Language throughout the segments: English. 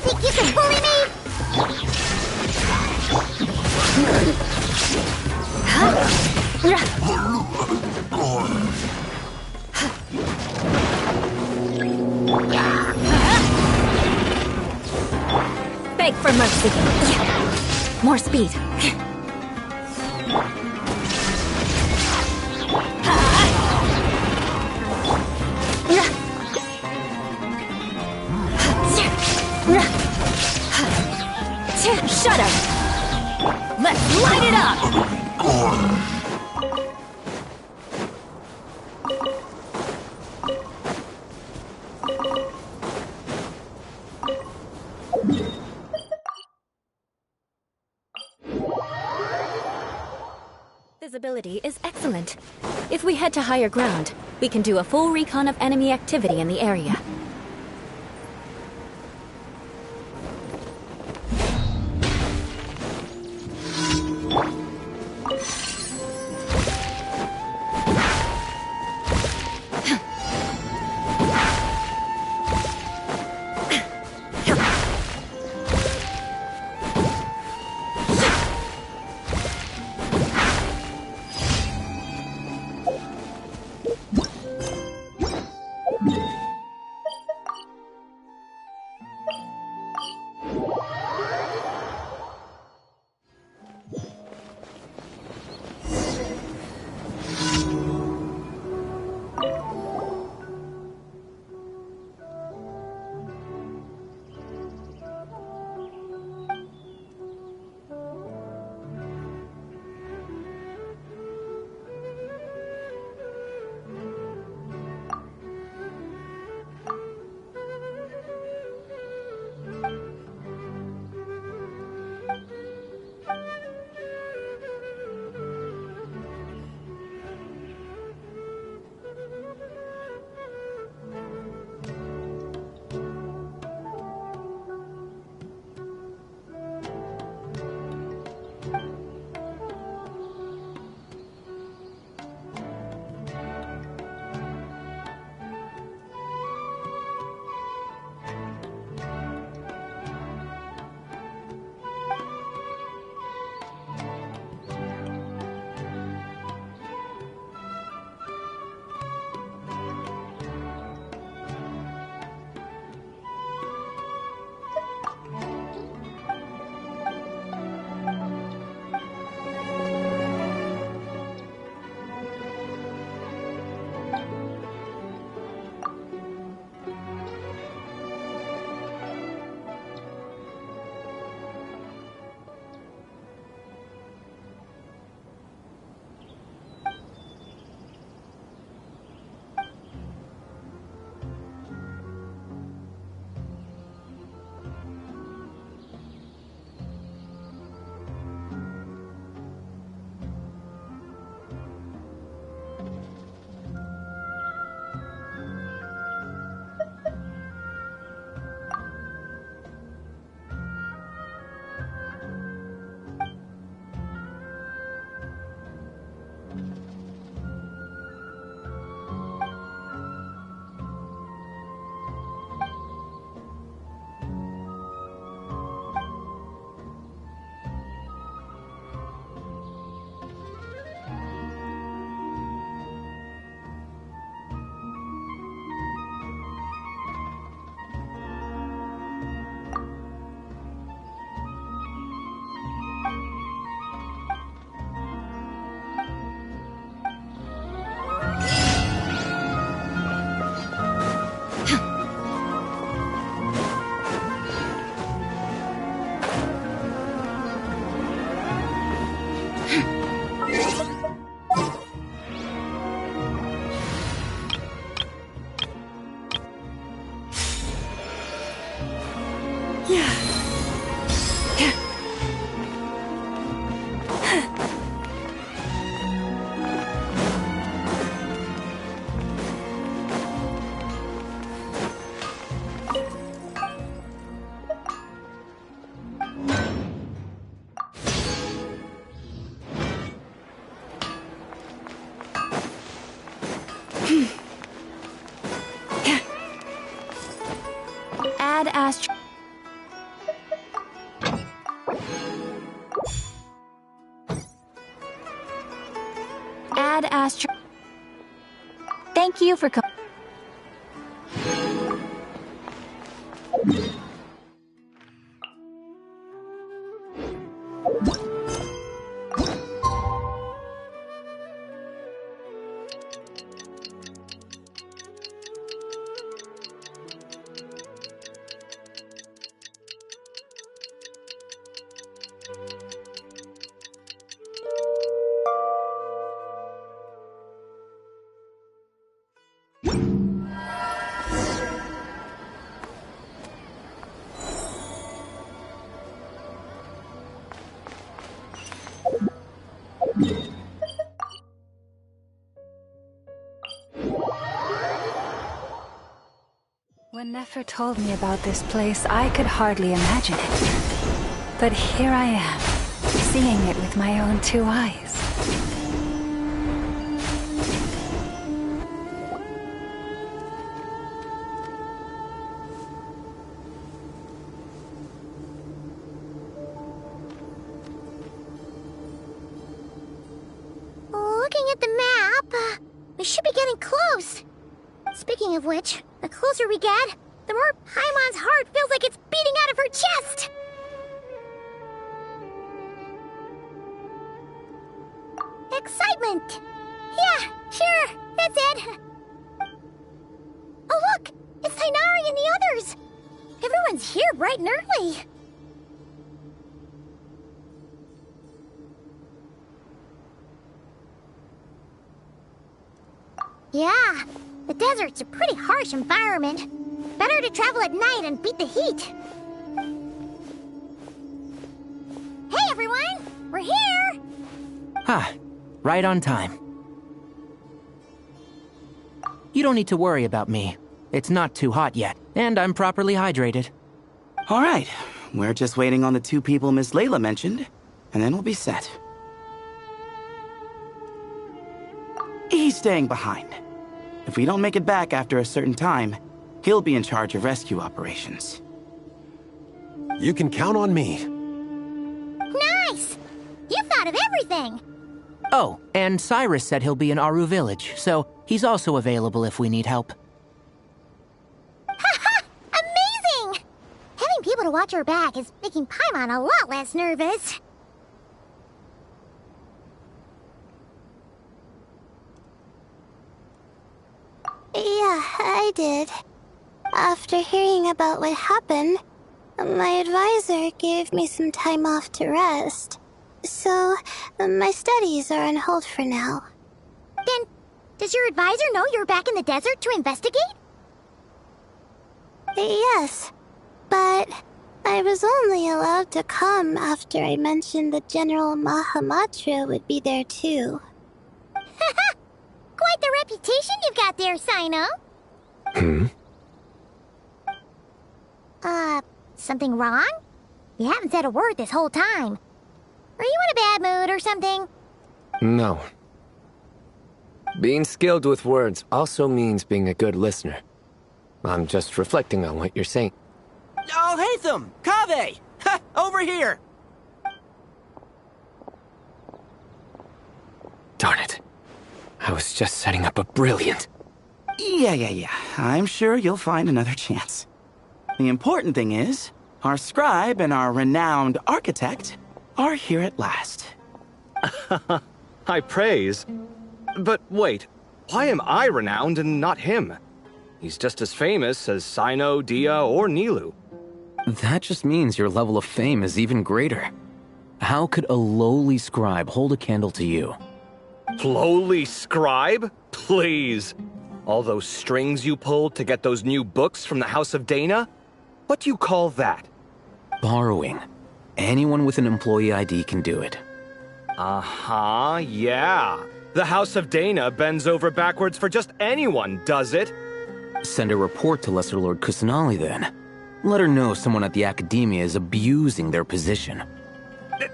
Think you can bully me? Beg for mercy. More speed. Shudder! Let's light it up! Visibility is excellent. If we head to higher ground, we can do a full recon of enemy activity in the area. Add astro. Add astro. Thank you for coming. When Nefer told me about this place, I could hardly imagine it. But here I am, seeing it with my own two eyes. Looking at the map, we should be getting close. Speaking of which, the closer we get, the more Paimon's heart feels like it's beating out of her chest. Excitement! Yeah, sure, that's it. Oh look, it's Tainari and the others. Everyone's here bright and early. Yeah, the desert's a pretty harsh environment. Better to travel at night and beat the heat. Hey everyone, we're here! Ha, right on time. You don't need to worry about me. It's not too hot yet, and I'm properly hydrated. All right, we're just waiting on the two people Miss Layla mentioned, and then we'll be set. He's staying behind. If we don't make it back after a certain time, he'll be in charge of rescue operations. You can count on me. Nice! You thought of everything! Oh, and Cyrus said he'll be in Aru Village, so he's also available if we need help. Haha! Amazing! Having people to watch our back is making Paimon a lot less nervous. Yeah, I did. After hearing about what happened, my advisor gave me some time off to rest. So, my studies are on hold for now. Then, does your advisor know you're back in the desert to investigate? Yes, but I was only allowed to come after I mentioned that General Mahamatra would be there too. Haha! Quite the reputation you've got there, Sino. Something wrong? You haven't said a word this whole time. Are you in a bad mood or something? No. Being skilled with words also means being a good listener. I'm just reflecting on what you're saying. Oh, Hatham! Kaveh! Ha! Over here! Darn it. I was just setting up a brilliant... Yeah. I'm sure you'll find another chance. The important thing is, our scribe and our renowned architect are here at last. High praise. But wait, why am I renowned and not him? He's just as famous as Sino, Dia, or Nilu. That just means your level of fame is even greater. How could a lowly scribe hold a candle to you? Lowly scribe? Please. All those strings you pulled to get those new books from the House of Dana? What do you call that? borrowing. Anyone with an employee ID can do it. Uh-huh, yeah. The House of Dana bends over backwards for just anyone, does it? Send a report to Lesser Lord Kusanali then. Let her know someone at the Academia is abusing their position.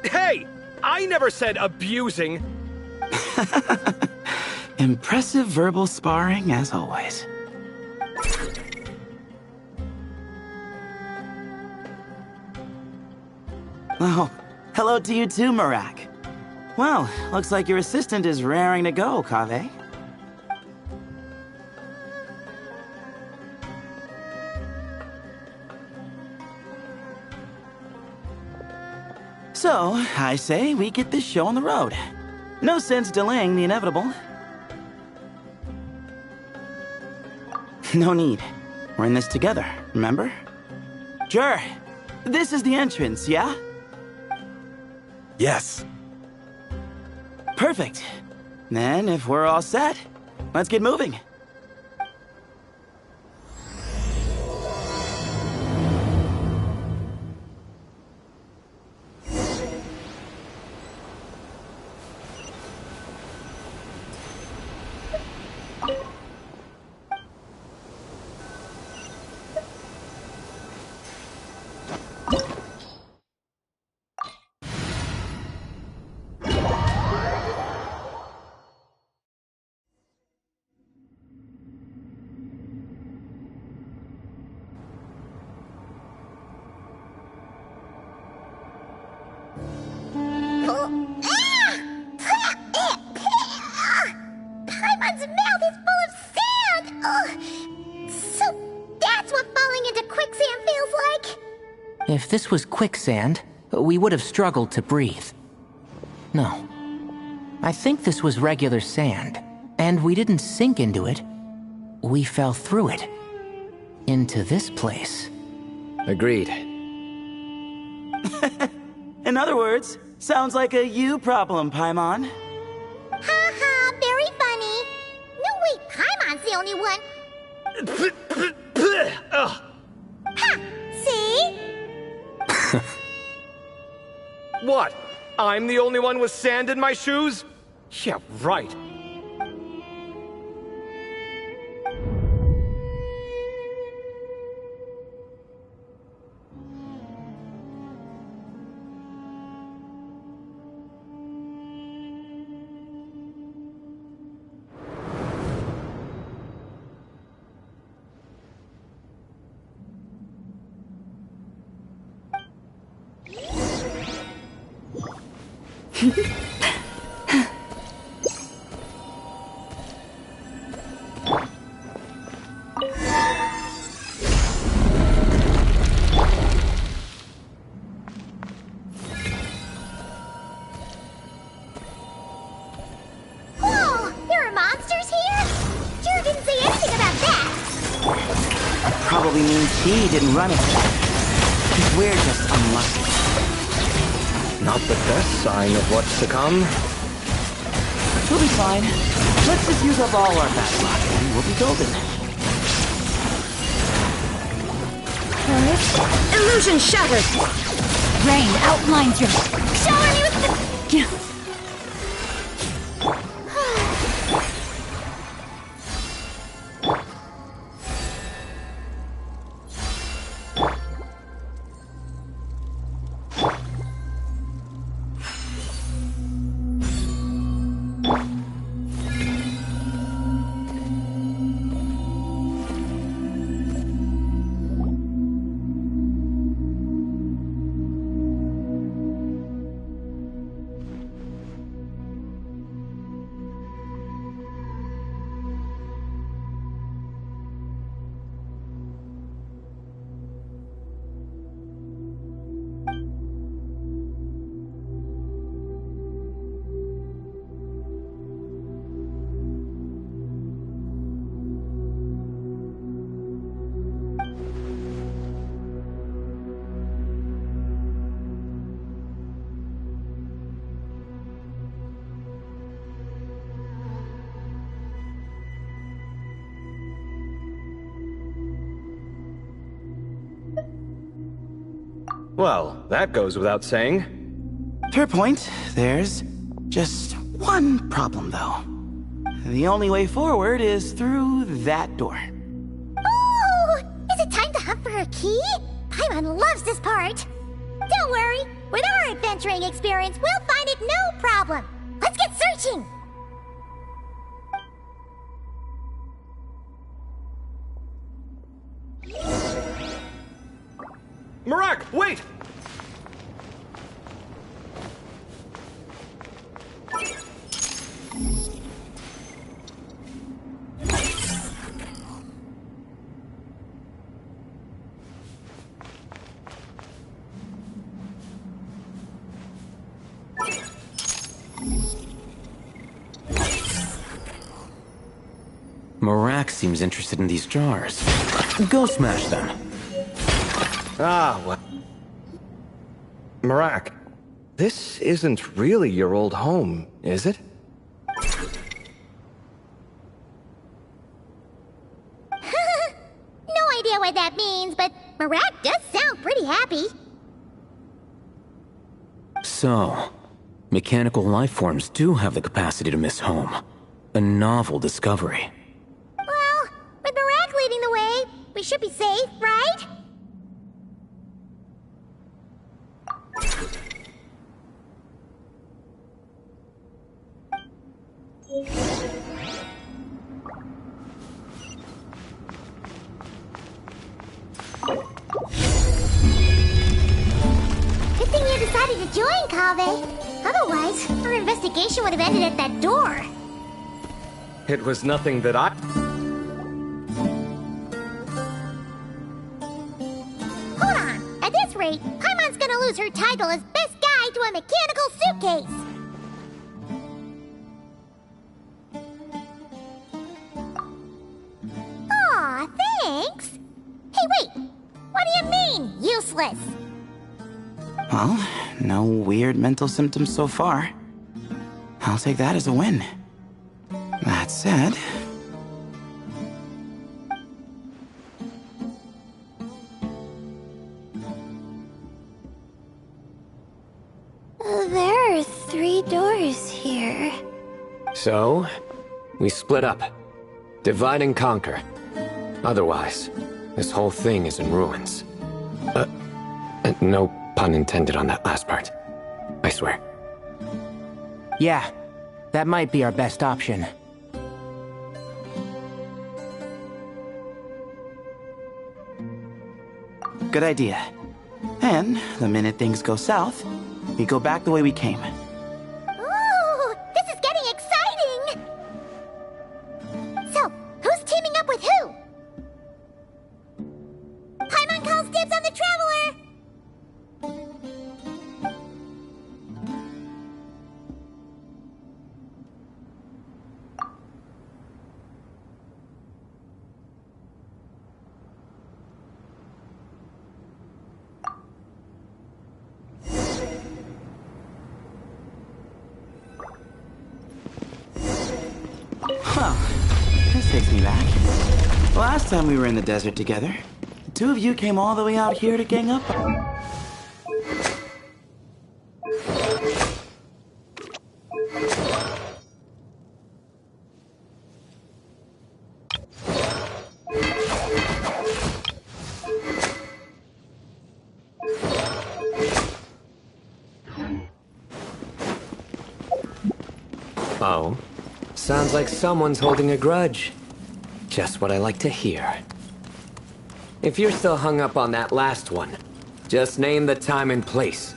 Hey! I never said abusing! Impressive verbal sparring, as always. Oh, hello to you too, Marak. Well, looks like your assistant is raring to go, Kaveh. So, I say we get this show on the road. No sense delaying the inevitable. No need. We're in this together, remember? Sure. This is the entrance, yeah? Yes. Perfect. Then, if we're all set, let's get moving. Paimon's mouth is full of sand! Ugh. So that's what falling into quicksand feels like? If this was quicksand, we would have struggled to breathe. No. I think this was regular sand, and we didn't sink into it. We fell through it. Into this place. Agreed. In other words, sounds like a you problem, Paimon. Ha, very funny. No, wait, Paimon's the only one. Ha! See? What? I'm the only one with sand in my shoes? Yeah, right. Whoa! There are monsters here? Jared didn't say anything about that. Probably means he didn't run it. We're just unlucky. Not the best sign of what's to come. We'll be fine. Let's just use up all our bad luck, and we'll be golden. Illusion shattered! Rain outlines your... Shower me with the... Well, that goes without saying. Fair point. There's just one problem, though. The only way forward is through that door. Ooh! Is it time to hunt for a key? Paimon loves this part. Don't worry. With our adventuring experience, we'll find it no problem. Let's get searching! Marak, wait! Marak seems interested in these jars. Go smash them. Ah, well. Marak, this isn't really your old home, is it? No idea what that means, but Marak does sound pretty happy. So, mechanical life forms do have the capacity to miss home. A novel discovery. Well, with Marak leading the way, we should be safe, right? Good thing you decided to join, Kaveh. Otherwise, our investigation would have ended at that door. It was nothing that I... Hold on. At this rate, Paimon's gonna lose her title as best guide to a mechanical suitcase. Aw, thanks. Hey, wait. What do you mean, useless? Well, no weird mental symptoms so far. I'll take that as a win. That said... There are 3 doors here. So, we split up. Divide and conquer. Otherwise, this whole thing is in ruins. No pun intended on that last part. I swear. Yeah, that might be our best option. Good idea. And the minute things go south, we go back the way we came. Ooh, this is getting exciting! So, who's teaming up with who? Paimon calls dibs on the Traveler! Well, this takes me back. Last time we were in the desert together, the 2 of you came all the way out here to gang up. Oh, sounds like someone's holding a grudge. Just what I like to hear. If you're still hung up on that last one, just name the time and place.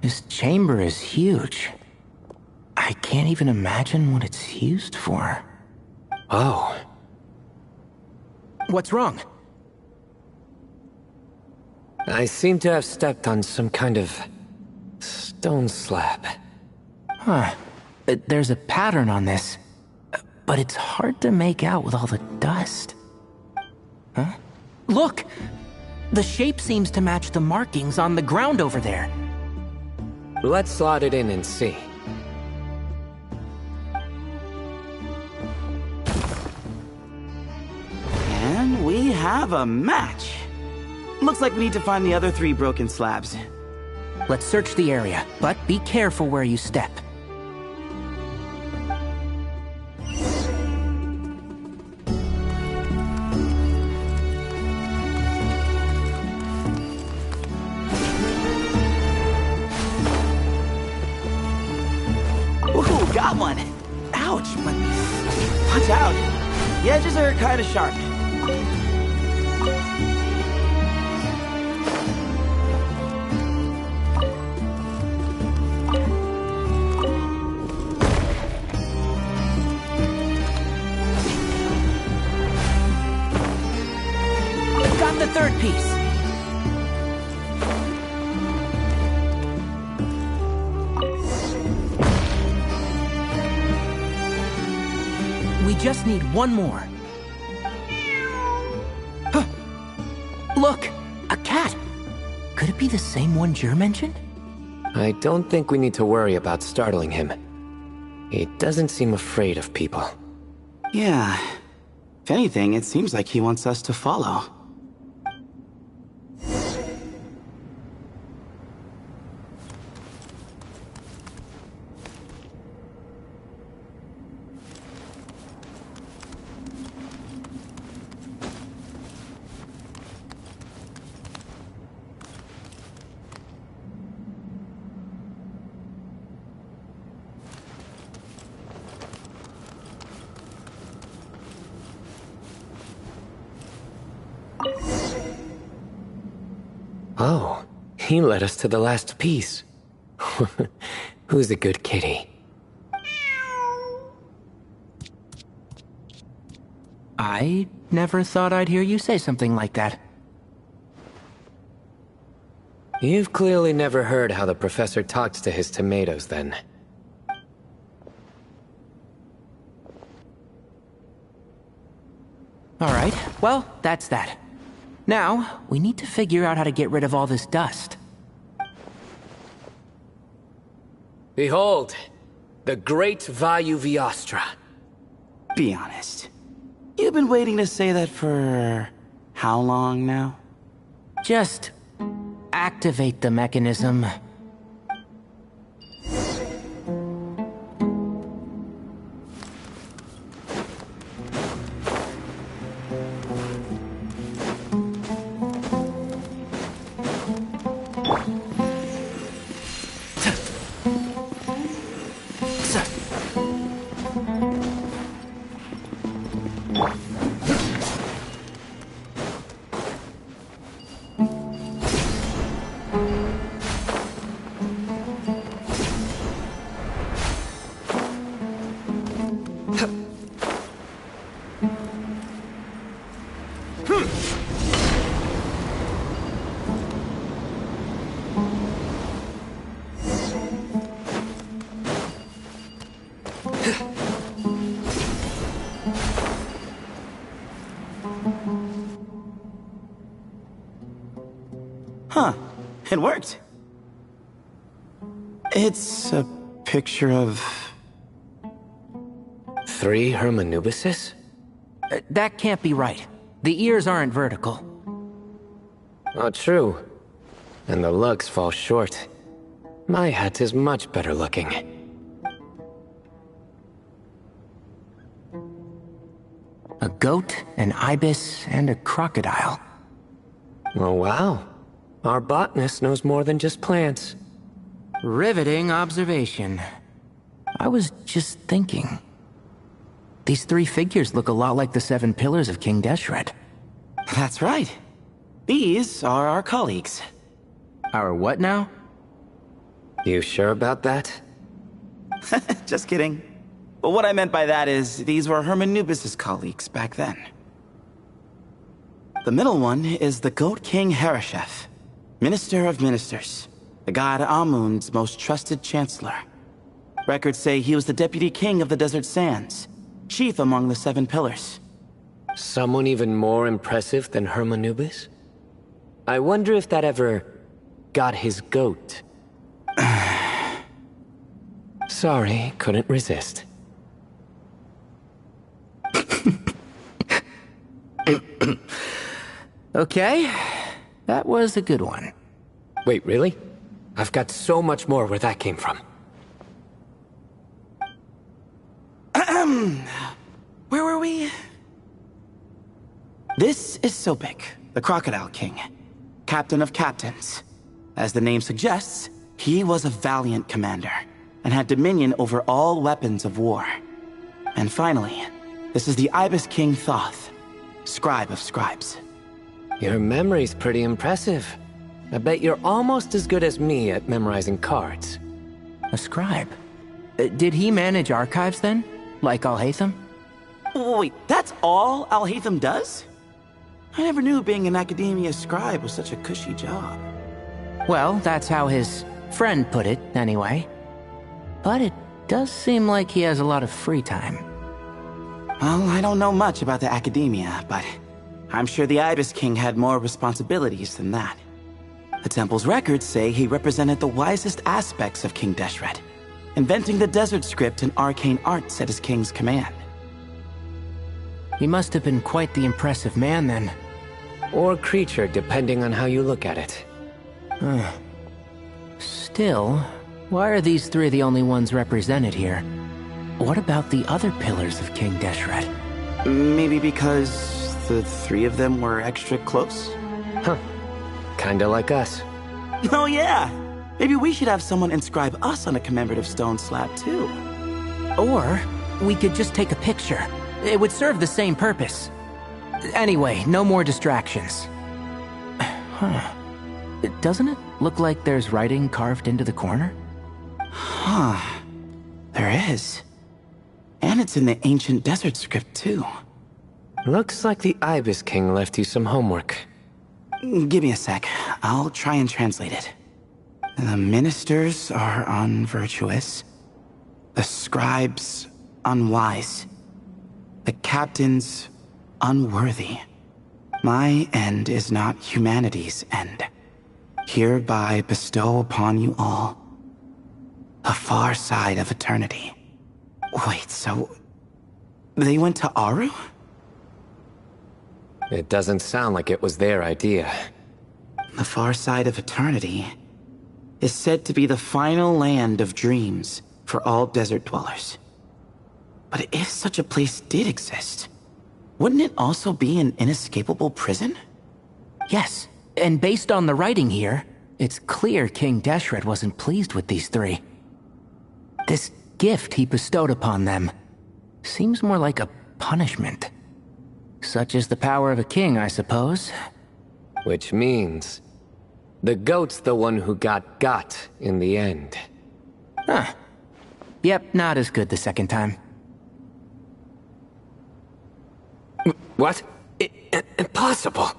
This chamber is huge. I can't even imagine what it's used for. Oh. What's wrong? I seem to have stepped on some kind of stone slab. Huh. There's a pattern on this, but it's hard to make out with all the dust. Huh? Look! The shape seems to match the markings on the ground over there. Let's slot it in and see. And we have a match. Looks like we need to find the other 3 broken slabs. Let's search the area, but be careful where you step. Ooh, got one! Ouch, but watch out. The edges are kind of sharp. Got the 3rd piece. We just need one more. Huh. Look! A cat! Could it be the same one Jer mentioned? I don't think we need to worry about startling him. He doesn't seem afraid of people. Yeah. If anything, it seems like he wants us to follow. Oh, he led us to the last piece. Who's a good kitty? I never thought I'd hear you say something like that. You've clearly never heard how the professor talks to his tomatoes, then. Alright, well, that's that. Now, we need to figure out how to get rid of all this dust. Behold, the great Vayuviastra. Be honest. You've been waiting to say that for how long now? Just activate the mechanism. Huh. It worked. It's a picture of... 3 Hermanubises? That can't be right. The ears aren't vertical. Oh, true. And the lugs fall short. My hat is much better looking. A goat, an ibis, and a crocodile. Oh, wow. Our botanist knows more than just plants. Riveting observation. I was just thinking. These 3 figures look a lot like the 7 pillars of King Deshret. That's right. These are our colleagues. Our what now? You sure about that? Just kidding. But what I meant by that is, these were Hermanubis' colleagues back then. The middle one is the Goat King Harashef, Minister of Ministers, the god Amun's most trusted chancellor. Records say he was the deputy king of the Desert Sands, chief among the 7 pillars. Someone even more impressive than Hermanubis? I wonder if that ever got his goat. Sorry, couldn't resist. Okay. That was a good one. Wait, really? I've got so much more where that came from. Where were we? This is Sobek, the Crocodile King, captain of captains. As the name suggests, he was a valiant commander and had dominion over all weapons of war. And finally, this is the Ibis King Thoth, scribe of scribes. Your memory's pretty impressive. I bet you're almost as good as me at memorizing cards. A scribe? Did he manage archives then? Like Alhaitham? Wait, that's all Alhaitham does? I never knew being an academia scribe was such a cushy job. Well, that's how his friend put it, anyway. But it does seem like he has a lot of free time. Well, I don't know much about the academia, but I'm sure the Ibis King had more responsibilities than that. The temple's records say he represented the wisest aspects of King Deshret, inventing the desert script and arcane arts at his king's command. He must have been quite the impressive man then. Or creature, depending on how you look at it. Still, why are these three the only ones represented here? What about the other pillars of King Deshret? Maybe because the three of them were extra close? Huh. Kinda like us. Oh yeah! Maybe we should have someone inscribe us on a commemorative stone slab too. Or we could just take a picture. It would serve the same purpose. Anyway, no more distractions. Huh. Doesn't it look like there's writing carved into the corner? Huh. There is. And it's in the ancient desert script too. Looks like the Ibis King left you some homework. Give me a sec. I'll try and translate it. The ministers are unvirtuous. The scribes unwise. The captains unworthy. My end is not humanity's end. Hereby bestow upon you all a far side of eternity. Wait, so they went to Aru? It doesn't sound like it was their idea. The far side of eternity is said to be the final land of dreams for all desert dwellers. But if such a place did exist, wouldn't it also be an inescapable prison? Yes, and based on the writing here, it's clear King Deshret wasn't pleased with these three. This gift he bestowed upon them seems more like a punishment. Such is the power of a king, I suppose. Which means the goat's the one who got in the end. Huh. Yep, not as good the second time. What? Impossible.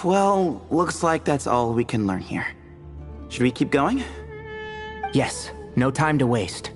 Well, looks like that's all we can learn here. Should we keep going? Yes, no time to waste.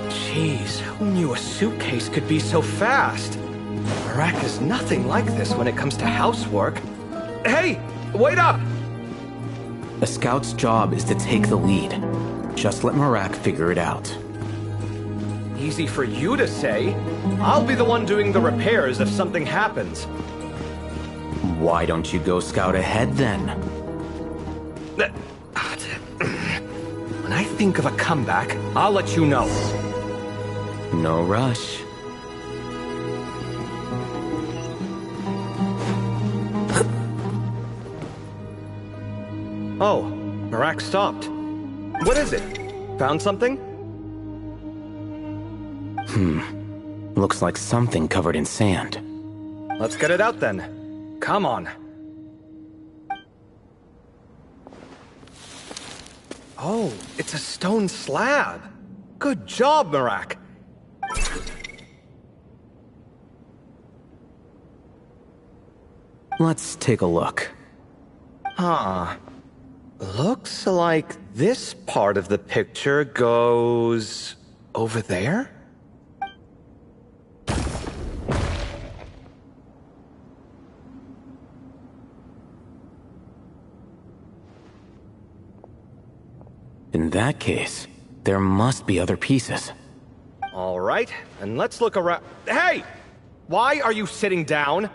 Jeez, who knew a suitcase could be so fast? Marak is nothing like this when it comes to housework. Hey, wait up! A scout's job is to take the lead. Just let Marak figure it out. Easy for you to say. I'll be the one doing the repairs if something happens. Why don't you go scout ahead then? When I think of a comeback, I'll let you know. No rush. Oh, Marak stopped. What is it? Found something? Looks like something covered in sand. Let's get it out then. Come on. Oh, it's a stone slab. Good job, Marak. Let's take a look. Huh. Looks like this part of the picture goes over there? In that case, there must be other pieces. All right, and let's look around. Hey! Why are you sitting down?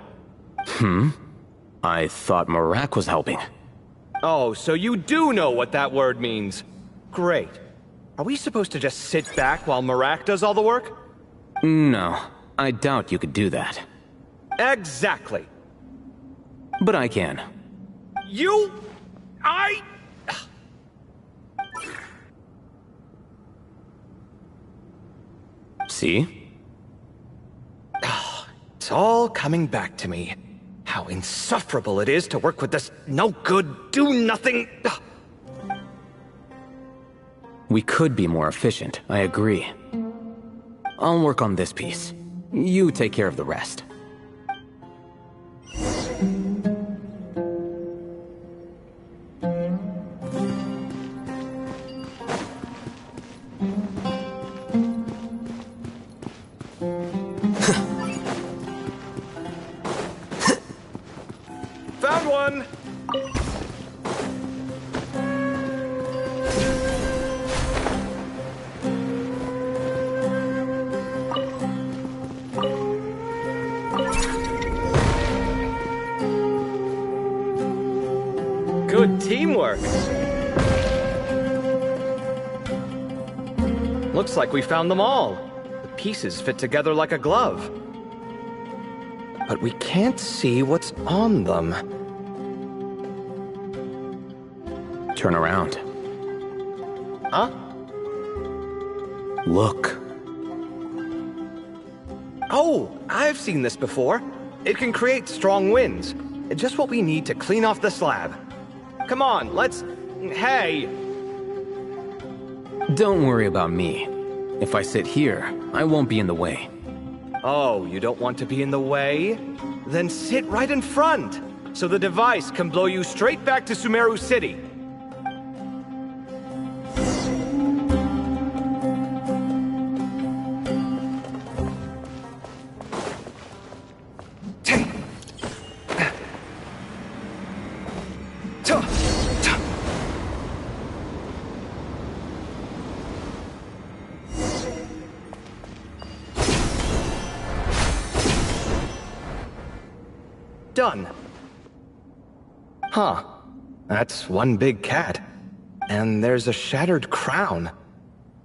I thought Marak was helping. Oh, so you do know what that word means. Great. Are we supposed to just sit back while Marak does all the work? No, I doubt you could do that. Exactly. But I can. See? It's all coming back to me. How insufferable it is to work with this no-good, do-nothing... We could be more efficient, I agree. I'll work on this piece. You take care of the rest. Found one! Good teamwork. Looks like we found them all. The pieces fit together like a glove. But we can't see what's on them. Turn around. Huh? Look. Oh, I've seen this before. It can create strong winds. Just what we need to clean off the slab. Come on, let's... Hey! Don't worry about me. If I sit here, I won't be in the way. Oh, you don't want to be in the way? Then sit right in front, so the device can blow you straight back to Sumeru City. Done. Huh. That's one big cat. And there's a shattered crown.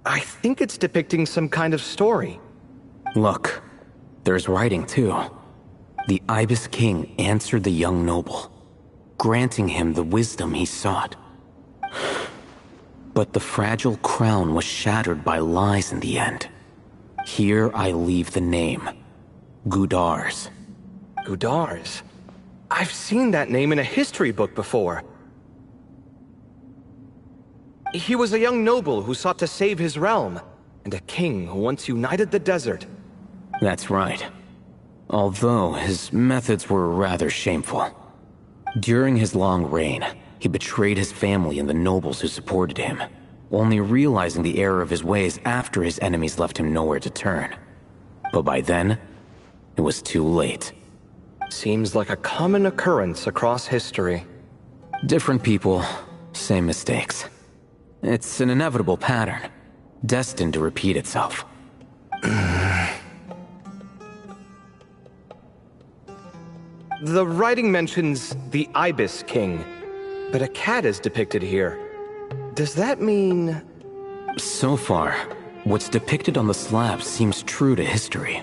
I think it's depicting some kind of story. Look, there's writing too. The Ibis King answered the young noble, granting him the wisdom he sought. But the fragile crown was shattered by lies in the end. Here I leave the name, Gudars. Gudars? I've seen that name in a history book before. He was a young noble who sought to save his realm, and a king who once united the desert. That's right. Although his methods were rather shameful. During his long reign, he betrayed his family and the nobles who supported him, only realizing the error of his ways after his enemies left him nowhere to turn. But by then, it was too late. Seems like a common occurrence across history. Different people, same mistakes. It's an inevitable pattern, destined to repeat itself. The writing mentions the Ibis King, but a cat is depicted here. Does that mean... So far, what's depicted on the slab seems true to history.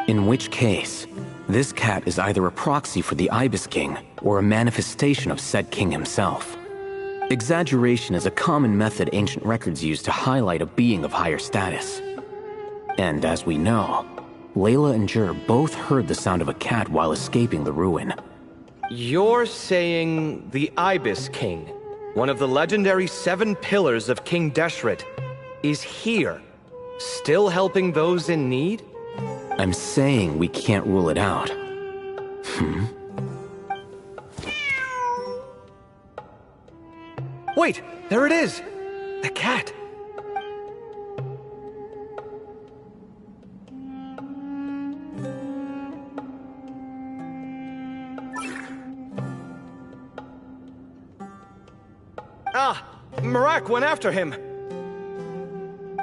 In which case, this cat is either a proxy for the Ibis King or a manifestation of said king himself. Exaggeration is a common method ancient records use to highlight a being of higher status. And as we know, Layla and Jur both heard the sound of a cat while escaping the ruin. You're saying the Ibis King, one of the legendary 7 pillars of King Deshret, is here, still helping those in need? I'm saying we can't rule it out. Wait, there it is! The cat! Ah! Marak went after him!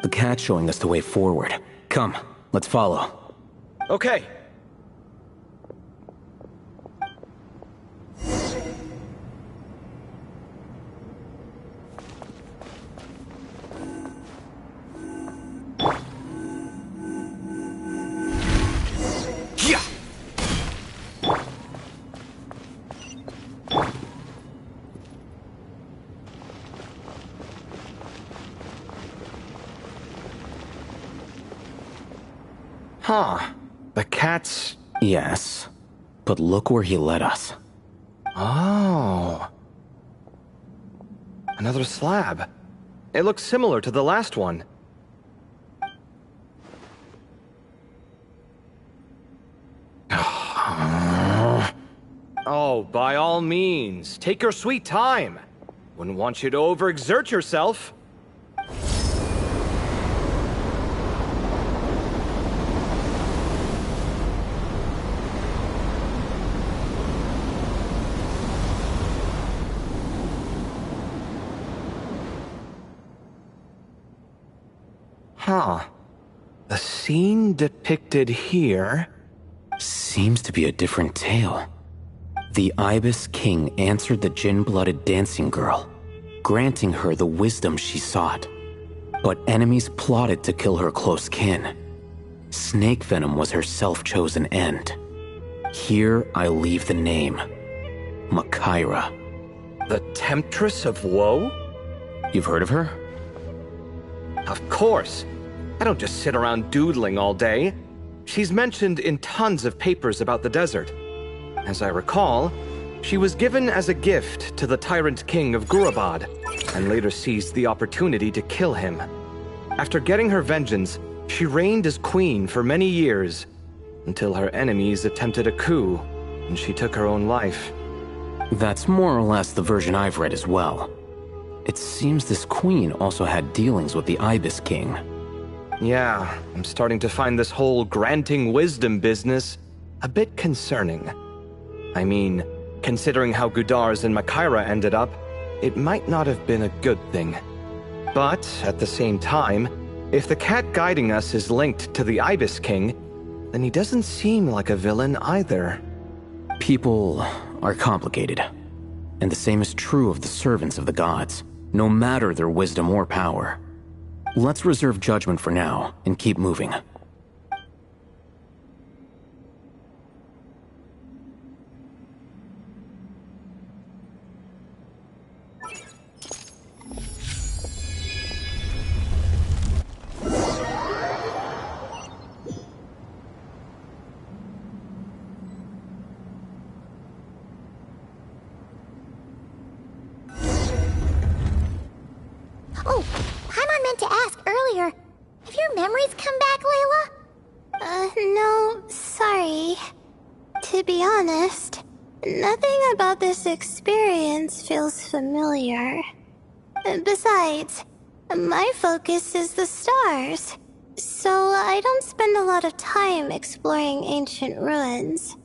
The cat's showing us the way forward. Come, let's follow. Okay. Yeah. Huh. The cat's... Yes, but look where he led us. Oh. Another slab. It looks similar to the last one. Oh, by all means, take your sweet time. Wouldn't want you to overexert yourself. Huh. The scene depicted here... Seems to be a different tale. The Ibis King answered the Jinn-blooded dancing girl, granting her the wisdom she sought. But enemies plotted to kill her close kin. Snake venom was her self-chosen end. Here I leave the name. Makaira. The Temptress of Woe? You've heard of her? Of course. I don't just sit around doodling all day. She's mentioned in tons of papers about the desert. As I recall, she was given as a gift to the tyrant king of Gurabad, and later seized the opportunity to kill him. After getting her vengeance, she reigned as queen for many years, until her enemies attempted a coup, and she took her own life. That's more or less the version I've read as well. It seems this queen also had dealings with the Ibis King. Yeah, I'm starting to find this whole granting wisdom business a bit concerning. I mean, considering how Gudars and Makaira ended up, it might not have been a good thing. But, at the same time, if the cat guiding us is linked to the Ibis King, then he doesn't seem like a villain either. People are complicated, and the same is true of the servants of the gods, no matter their wisdom or power. Let's reserve judgment for now and keep moving. Oh, Paimon meant to ask earlier. Have your memories come back, Layla? No, sorry. To be honest, nothing about this experience feels familiar. Besides, my focus is the stars, so I don't spend a lot of time exploring ancient ruins.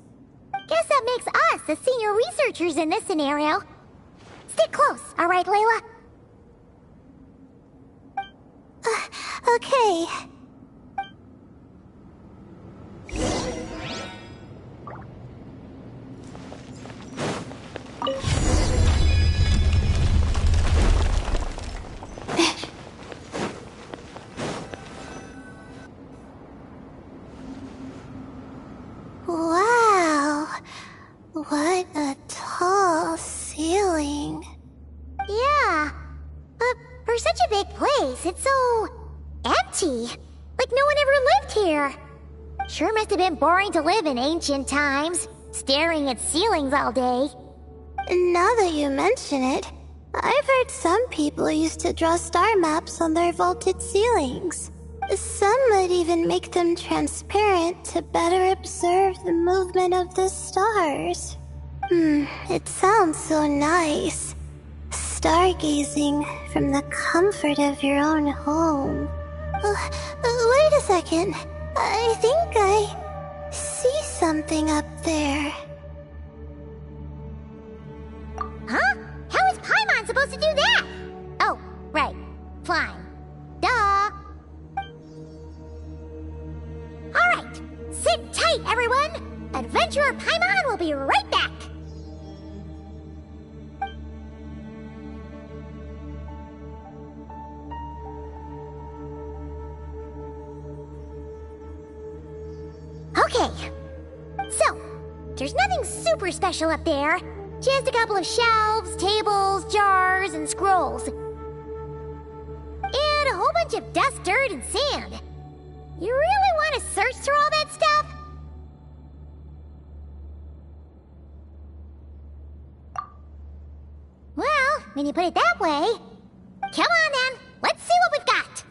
Guess that makes us the senior researchers in this scenario. Stick close, alright, Layla? Okay. Wow. What a tall ceiling. Yeah. But for such a big place, it's so... empty. Like no one ever lived here. Sure must have been boring to live in ancient times, staring at ceilings all day. Now that you mention it, I've heard some people used to draw star maps on their vaulted ceilings. Some might even make them transparent to better observe the movement of the stars. It sounds so nice. stargazing from the comfort of your own home. Wait a second. I think I see something up there. Huh? How is Paimon supposed to do that? Oh, right. Flying. Duh. Alright. Sit tight, everyone. Adventurer Paimon will be right back. Okay. So, there's nothing super special up there. Just a couple of shelves, tables, jars, and scrolls. And a whole bunch of dust, dirt, and sand. You really want to search through all that stuff? Well, when you put it that way... Come on then, let's see what we've got.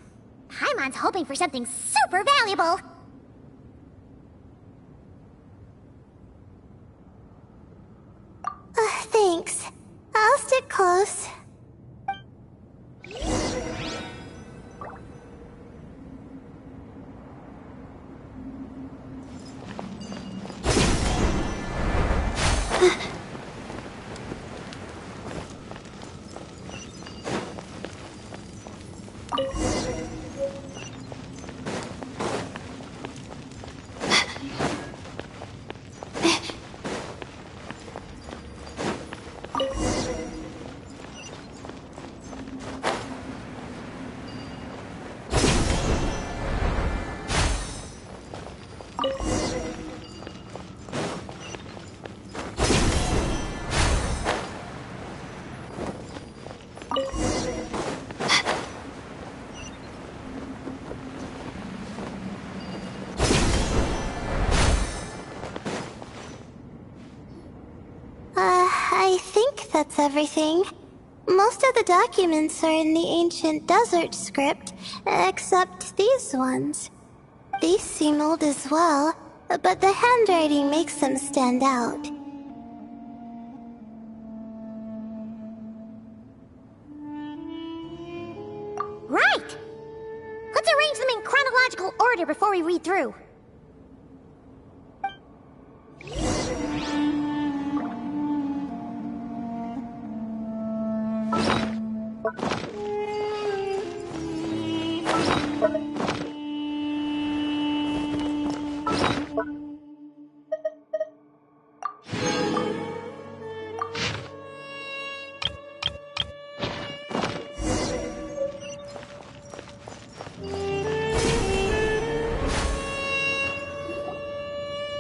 Paimon's hoping for something super valuable. Thanks. I'll stick close. I think that's everything. Most of the documents are in the ancient desert script, except these ones. These seem old as well, but the handwriting makes them stand out. Right! Let's arrange them in chronological order before we read through.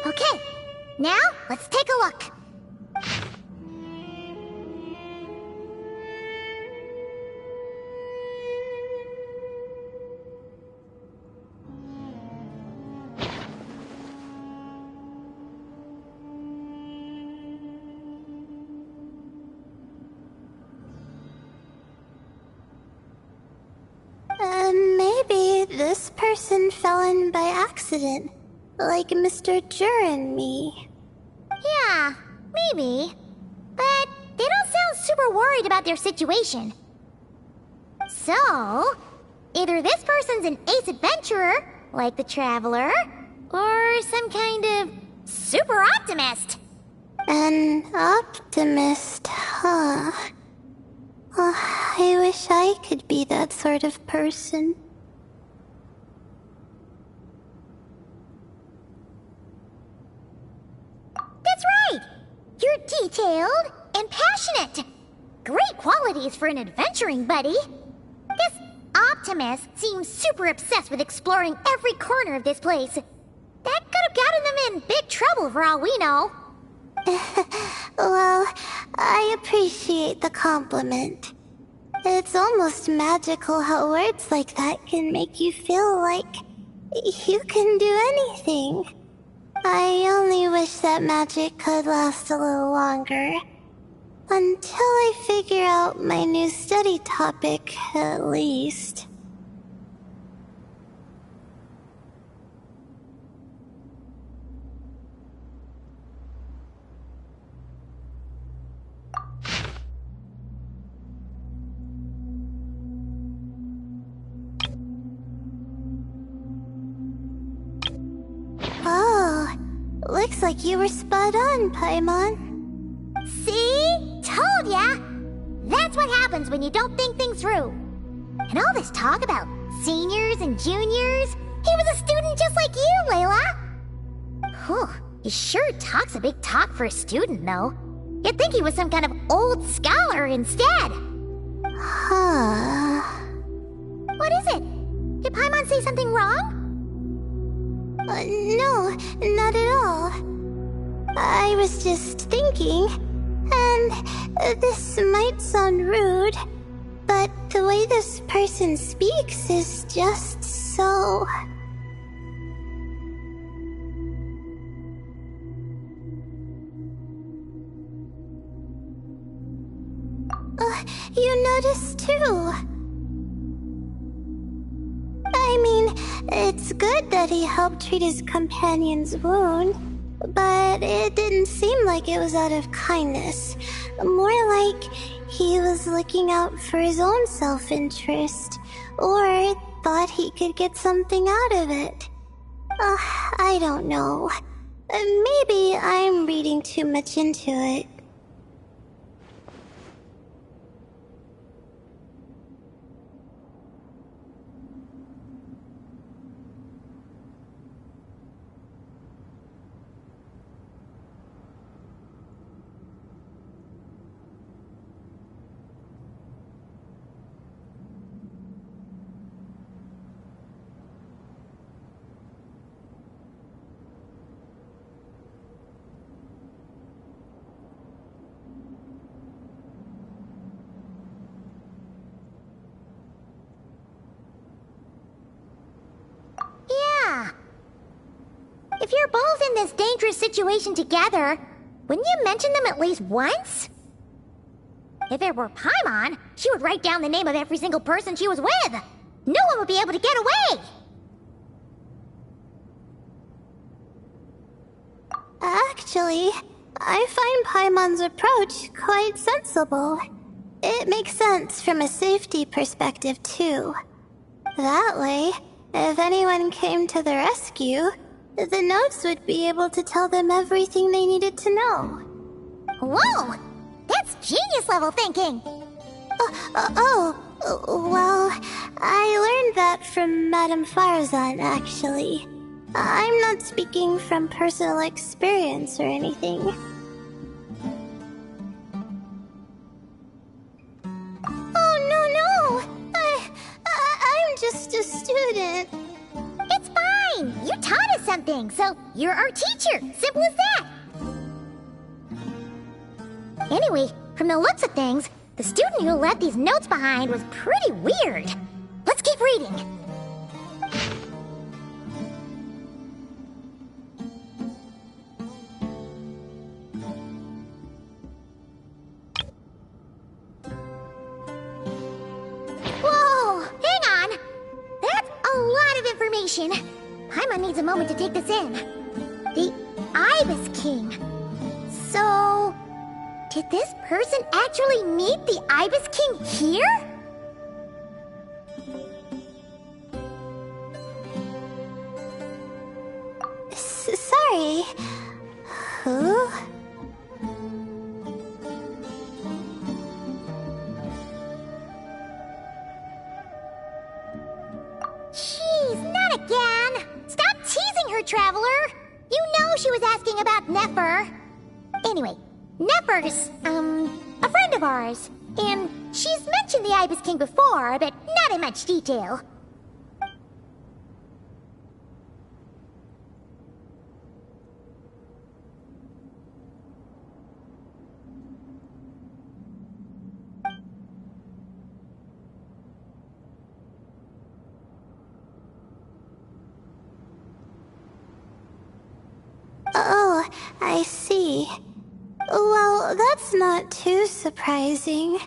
Okay, now let's take a look. Maybe this person fell in by accident, like Mr. Jur and me. Yeah, maybe. But they don't sound super worried about their situation. So, either this person's an ace adventurer, like the Traveler, or some kind of super optimist. An optimist, huh? Oh, I wish I could be that sort of person. That's right! You're detailed and passionate. Great qualities for an adventuring buddy. This optimist seems super obsessed with exploring every corner of this place. That could have gotten them in big trouble for all we know. Well, I appreciate the compliment. It's almost magical how words like that can make you feel like you can do anything. I only wish that magic could last a little longer. Until I figure out my new study topic, at least. like you were spot on, Paimon. See? Told ya! That's what happens when you don't think things through. And all this talk about seniors and juniors, he was a student just like you, Layla. Whew, he sure talks a big talk for a student, though. You'd think he was some kind of old scholar instead. Huh. What is it? Did Paimon say something wrong? No, not at all. I was just thinking, and this might sound rude, but the way this person speaks is just so... you noticed too. I mean, it's good that he helped treat his companion's wound, but it didn't seem like it was out of kindness. More like he was looking out for his own self-interest, or thought he could get something out of it. I don't know. Maybe I'm reading too much into it. If you're both in this dangerous situation together, wouldn't you mention them at least once? If it were Paimon, she would write down the name of every single person she was with. No one would be able to get away. Actually, I find Paimon's approach quite sensible. It makes sense from a safety perspective, too. That way, if anyone came to the rescue, the notes would be able to tell them everything they needed to know. Whoa! That's genius-level thinking! Well, I learned that from Madame Farazan, actually. I'm not speaking from personal experience or anything. Oh, no! I'm just a student. It's fine! You taught us something, so you're our teacher. Simple as that. Anyway, from the looks of things, the student who left these notes behind was pretty weird. Let's keep reading. Whoa! Hang on! That's a lot of information. Paimon needs a moment to take this in. The Ibis King. So... did this person actually meet the Ibis King here? Sorry. Who? Jeez, not again! Stop teasing her, Traveler! You know she was asking about Nefer. Anyway, Nefer's, a friend of ours. And she's mentioned the Ibis King before, but not in much detail. Oh, I see. Well, that's not too surprising.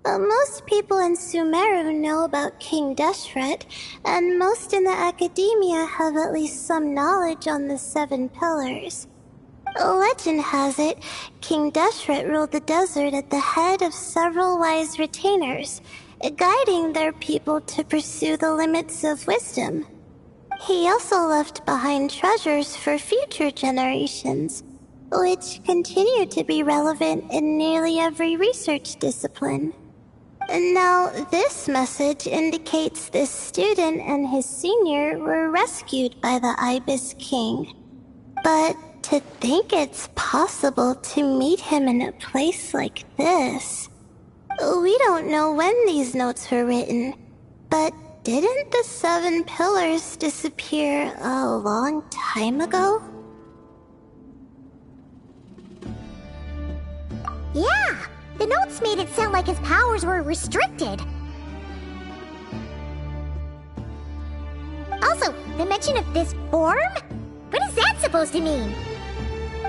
Most people in Sumeru know about King Deshret, and most in the academia have at least some knowledge on the 7 pillars. Legend has it, King Deshret ruled the desert at the head of several wise retainers, guiding their people to pursue the limits of wisdom. He also left behind treasures for future generations, which continue to be relevant in nearly every research discipline. And now, this message indicates this student and his senior were rescued by the Ibis King. But to think it's possible to meet him in a place like this. We don't know when these notes were written, but didn't the 7 pillars disappear a long time ago? Yeah, the notes made it sound like his powers were restricted. Also, the mention of this form? What is that supposed to mean?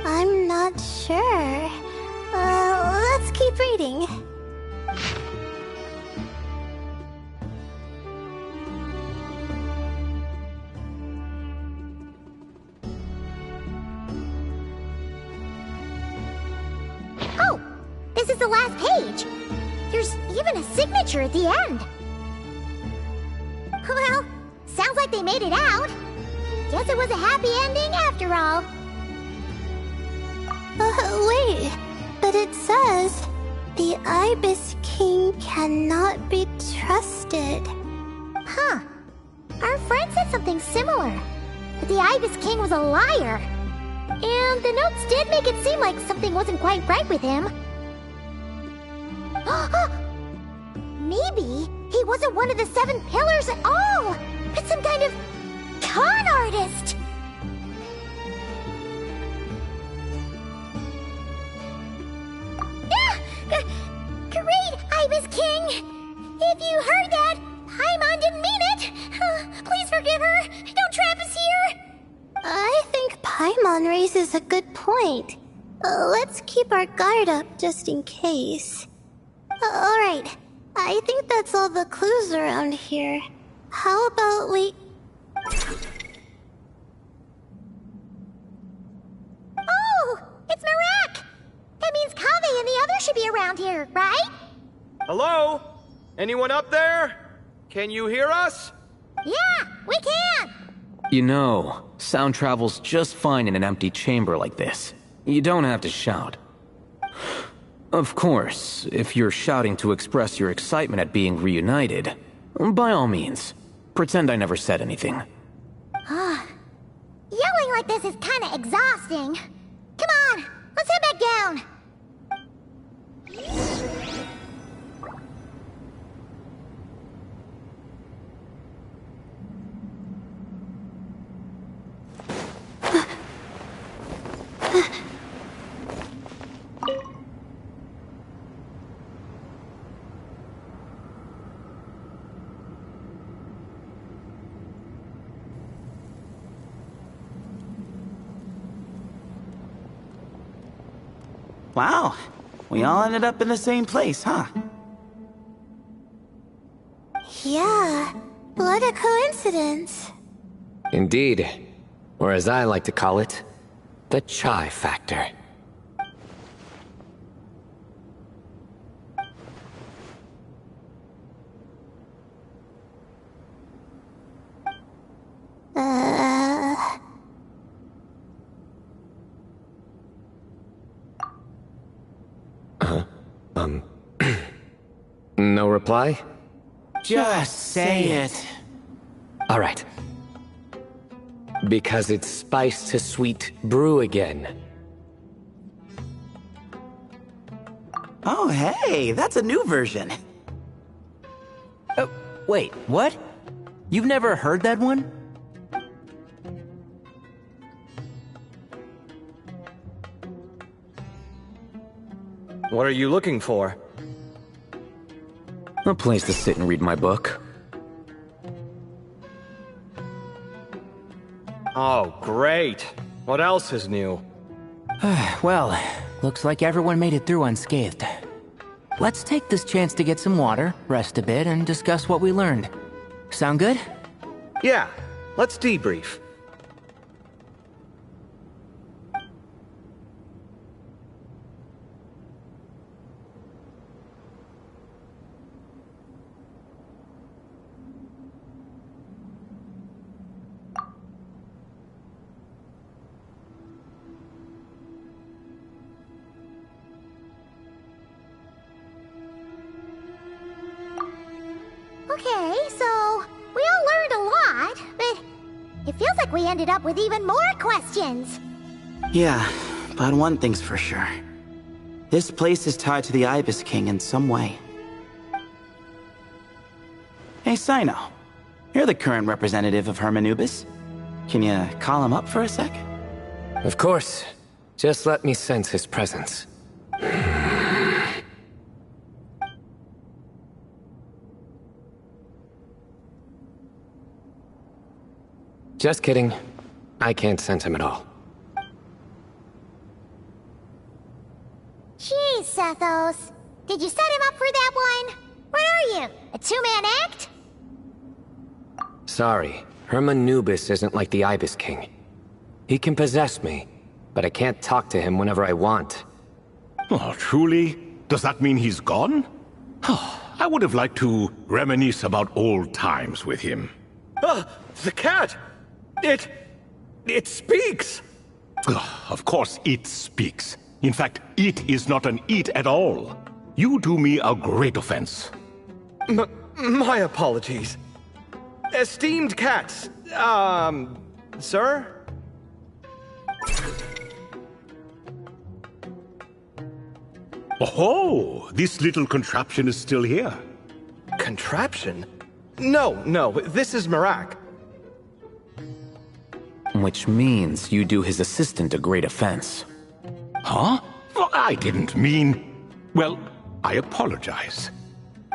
I'm not sure. Let's keep reading. Oh, this is the last page. There's even a signature at the end. Well, sounds like they made it out. Guess it was a happy ending after all. Wait, but it says, the Ibis King cannot be trusted. Huh. Our friend said something similar. That the Ibis King was a liar. And the notes did make it seem like something wasn't quite right with him. Maybe he wasn't one of the 7 pillars at all, but some kind of con artist. Great, Ibis King! If you heard that, Paimon didn't mean it! Please forgive her! Don't trap us here! I think Paimon raises a good point. Let's keep our guard up just in case. Alright, I think that's all the clues around here. How about we... Oh! It's Marak! That means Kaveh and the others should be around here, right? Hello? Anyone up there? Can you hear us? Yeah, we can! You know, sound travels just fine in an empty chamber like this. You don't have to shout. Of course, if you're shouting to express your excitement at being reunited, by all means, pretend I never said anything. Yelling like this is kinda exhausting. Come on, let's head back down. Wow, we all ended up in the same place, huh? Yeah, what a coincidence. Indeed. Or as I like to call it, the chai factor. No reply? Just say it. All right. Because it's spice to sweet brew again. Oh, hey, that's a new version. Wait, what? You've never heard that one? What are you looking for? A place to sit and read my book. Oh, great. What else is new? Well, looks like everyone made it through unscathed. Let's take this chance to get some water, rest a bit, and discuss what we learned. Sound good? Yeah, let's debrief. Okay, so we all learned a lot, but it feels like we ended up with even more questions. Yeah, but one thing's for sure. This place is tied to the Ibis King in some way. Hey, Sino. You're the current representative of Hermanubis. Can you call him up for a sec? Of course. Just let me sense his presence. Just kidding. I can't sense him at all. Jeez, Sethos. Did you set him up for that one? What are you, a two-man act? Sorry, Hermanubis isn't like the Ibis King. He can possess me, but I can't talk to him whenever I want. Oh, truly? Does that mean he's gone? I would have liked to reminisce about old times with him. The cat! It speaks! Of course it speaks. In fact, it is not an it at all. You do me a great offense. My apologies. Esteemed cats, sir? Oh, this little contraption is still here. Contraption? No, this is Marak. Which means you do his assistant a great offense. Huh? Well, I didn't mean... Well, I apologize.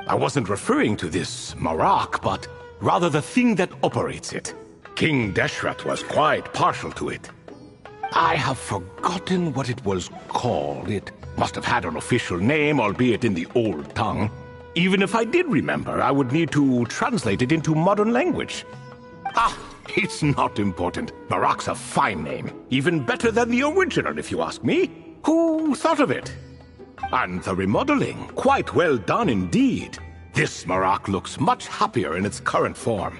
I wasn't referring to this Marak, but rather the thing that operates it. King Deshret was quite partial to it. I have forgotten what it was called. It must have had an official name, albeit in the old tongue. Even if I did remember, I would need to translate it into modern language. It's not important. Marak's a fine name. Even better than the original, if you ask me. Who thought of it? And the remodeling, quite well done indeed. This Marak looks much happier in its current form.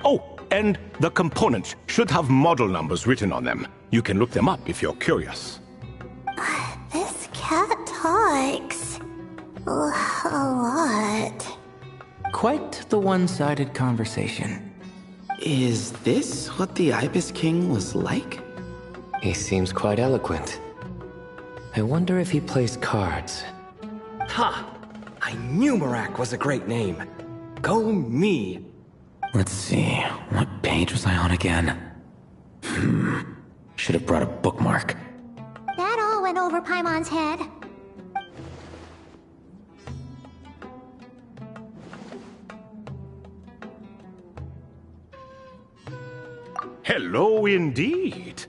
Oh, and the components should have model numbers written on them. You can look them up if you're curious. This cat talks a lot. Quite the one-sided conversation. Is this what the Ibis King was like? He seems quite eloquent. I wonder if he plays cards. Ha! I knew Marak was a great name. Go me! Let's see, what page was I on again? Should have brought a bookmark. That all went over Paimon's head. Hello indeed.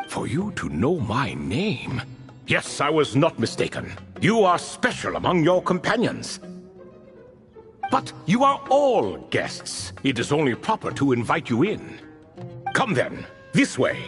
For you to know my name. Yes, I was not mistaken. You are special among your companions. But you are all guests. It is only proper to invite you in. Come then, this way.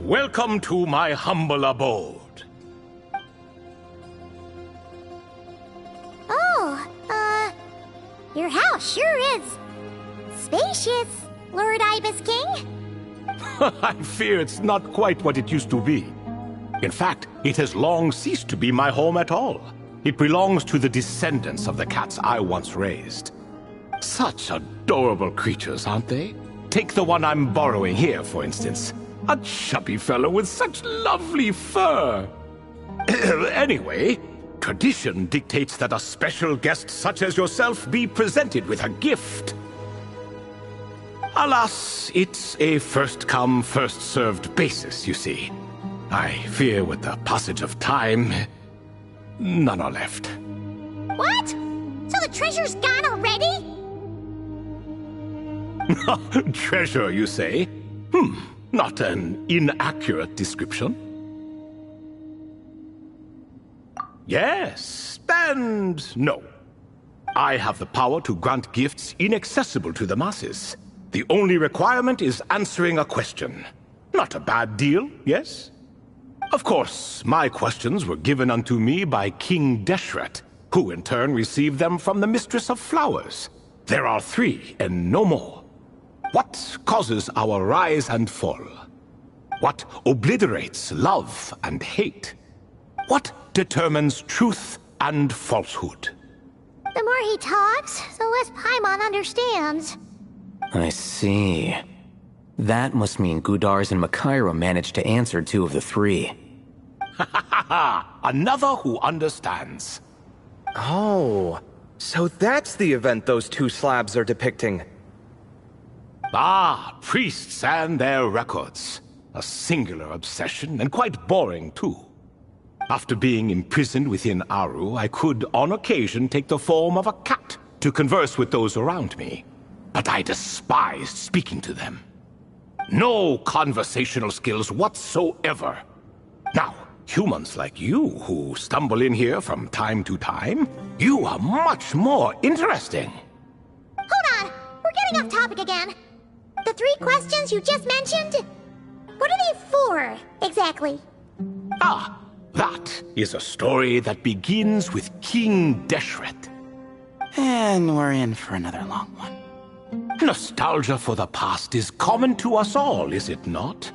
Welcome to my humble abode. Oh, your house sure is spacious, Lord Ibis King. I fear it's not quite what it used to be. In fact, it has long ceased to be my home at all. It belongs to the descendants of the cats I once raised. Such adorable creatures, aren't they? Take the one I'm borrowing here, for instance. A chubby fellow with such lovely fur. Anyway, tradition dictates that a special guest such as yourself be presented with a gift. Alas, it's a first-come, first-served basis, you see. I fear with the passage of time, none are left. What? So the treasure's gone already? Treasure, you say? Not an inaccurate description. Yes, and no. I have the power to grant gifts inaccessible to the masses. The only requirement is answering a question. Not a bad deal, yes? Of course, my questions were given unto me by King Deshret, who in turn received them from the Mistress of Flowers. There are 3, and no more. What causes our rise and fall? What obliterates love and hate? What determines truth and falsehood? The more he talks, the less Paimon understands. I see. That must mean Gudars and Makaira managed to answer 2 of the 3. Another who understands. Oh, so that's the event those 2 slabs are depicting. Ah, priests and their records. A singular obsession, and quite boring too. After being imprisoned within Aru, I could, on occasion, take the form of a cat to converse with those around me. But I despised speaking to them. No conversational skills whatsoever. Now, humans like you who stumble in here from time to time, you are much more interesting. Hold on! We're getting off topic again. The 3 questions you just mentioned? What are they for, exactly? Ah, that is a story that begins with King Deshret. And we're in for another long one. Nostalgia for the past is common to us all, is it not?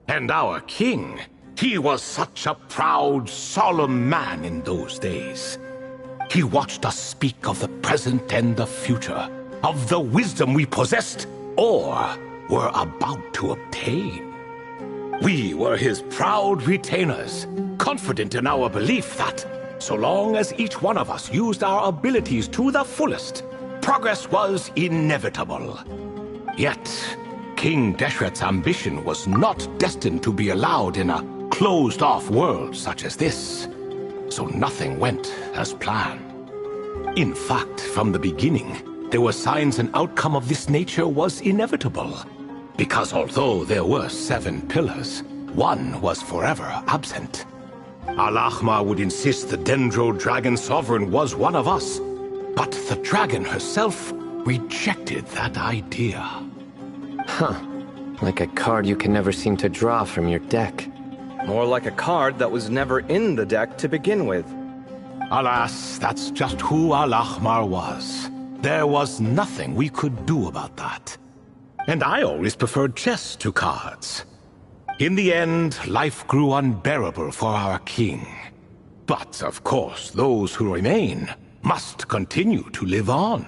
And our king, he was such a proud, solemn man in those days. He watched us speak of the present and the future, of the wisdom we possessed or were about to obtain. We were his proud retainers, confident in our belief that, so long as each one of us used our abilities to the fullest, progress was inevitable. Yet, King Deshret's ambition was not destined to be allowed in a closed-off world such as this, so nothing went as planned. In fact, from the beginning, there were signs an outcome of this nature was inevitable, because although there were 7 pillars, one was forever absent. Al-Ahmar would insist the Dendro Dragon Sovereign was one of us, but the dragon herself rejected that idea. Huh. Like a card you can never seem to draw from your deck. More like a card that was never in the deck to begin with. Alas, that's just who Al-Ahmar was. There was nothing we could do about that. And I always preferred chess to cards. In the end, life grew unbearable for our king. But, of course, those who remain must continue to live on.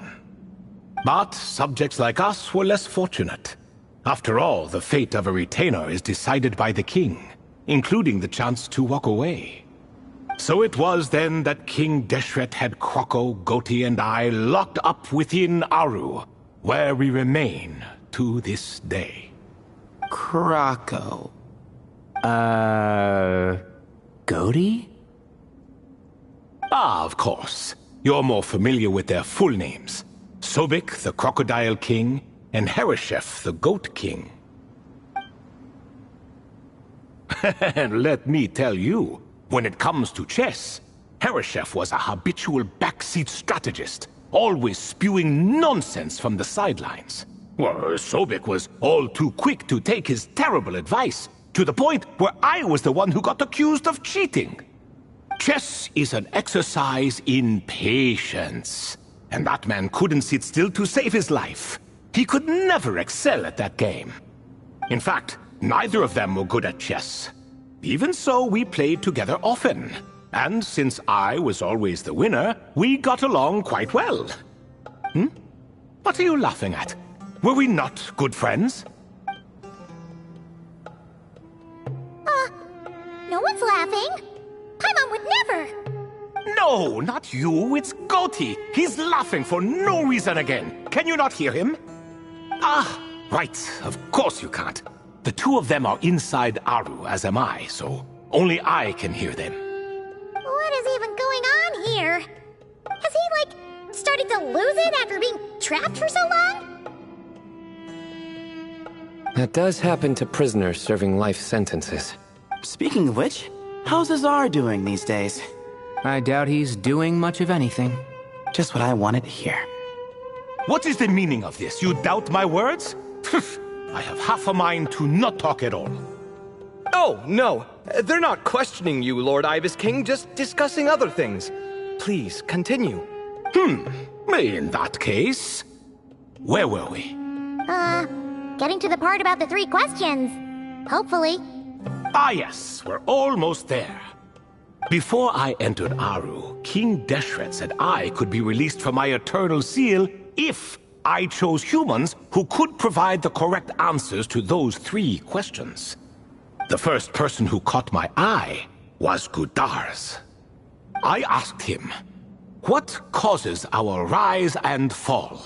But subjects like us were less fortunate. After all, the fate of a retainer is decided by the king, including the chance to walk away. So it was then that King Deshret had Kroko, Goti, and I locked up within Aru, where we remain to this day. Kroko. Goti? Ah, of course. You're more familiar with their full names. Sobek, the Crocodile King, and Hereshef, the Goat King. And let me tell you, when it comes to chess, Hereshef was a habitual backseat strategist, always spewing nonsense from the sidelines. Well, Sobek was all too quick to take his terrible advice, to the point where I was the one who got accused of cheating. Chess is an exercise in patience, and that man couldn't sit still to save his life. He could never excel at that game. In fact, neither of them were good at chess. Even so, we played together often, and since I was always the winner, we got along quite well. What are you laughing at? Were we not good friends? No one's laughing. Paimon would never. No, not you. It's Goti. He's laughing for no reason again. Can you not hear him? Ah, right. Of course you can't. The two of them are inside Aru, as am I, so only I can hear them. What is even going on here? Has he, like, started to lose it after being trapped for so long? That does happen to prisoners serving life sentences. Speaking of which, how's Azar doing these days? I doubt he's doing much of anything. Just what I wanted to hear. What is the meaning of this? You doubt my words? I have half a mind to not talk at all. Oh, no. They're not questioning you, Lord Ibis King, just discussing other things. Please, continue. In that case, where were we? Getting to the part about the 3 questions. Hopefully. Ah yes, we're almost there. Before I entered Aru, King Deshret said I could be released from my eternal seal if I chose humans who could provide the correct answers to those 3 questions. The first person who caught my eye was Gudars. I asked him, what causes our rise and fall?